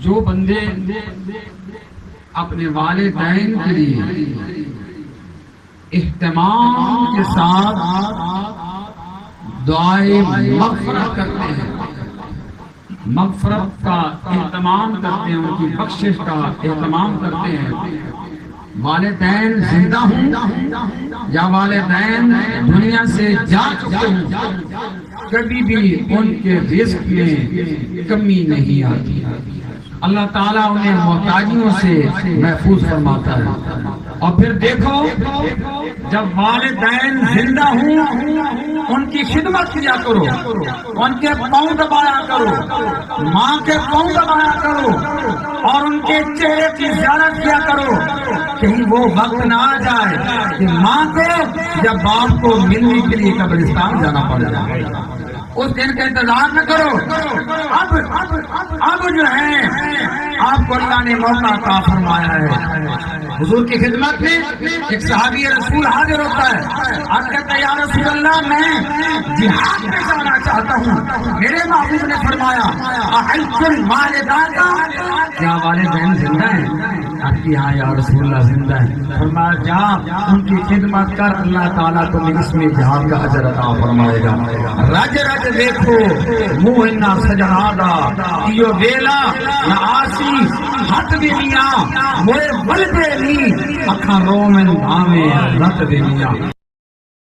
جو بندے اپنے والدین کے لیے اہتمام کے ساتھ دعائے مغفرت کرتے ہیں، مغفرت کا اہتمام کرتے ہیں، ان کی بخشش کا اہتمام کرتے ہیں، والدین زندہ ہوں یا والدین دنیا سے جا چکے ہوں، کبھی بھی ان کے رزق میں کمی نہیں آتی، اللہ تعالیٰ انہیں محتاجیوں سے محفوظ فرماتا ہے۔ اور پھر دیکھو جب والدین زندہ ہوں ان کی خدمت کیا کرو، ان کے پاؤں دبایا کرو، ماں کے پاؤں دبایا کرو اور ان کے چہرے کی زیارت کیا کرو، کہیں وہ وقت نہ آ جائے کہ ماں کو یا باپ کو ملنے کے لیے قبرستان جانا پڑ جائے، اس دن کا انتظار نہ کرو۔ اب جو ہے آپ کو اللہ نے موقع عطا فرمایا ہے۔ حضور کی خدمت میں ایک صحابی رسول حاضر ہوتا ہے، آپ کہتا ہے یا رسول اللہ میں جہاد میں جانا چاہتا ہوں، میرے محبوب نے فرمایا احج الوالدین، کیا والدین زندہ ہیں؟ آپ کی ہاں یا رسول اللہ زندہ ہیں۔ فرمایا جا ان کی خدمت کر، اللہ تعالیٰ تمہیں اس میں جہاد کا اجر عطا فرمائے گا۔ رج رج دیکھو منہ نہ سجنادا کیو ویلا نہ آسی ہاتھ بھی میاں موئے ول دے لی اکھاں رومن بھاویں رت دے میاں۔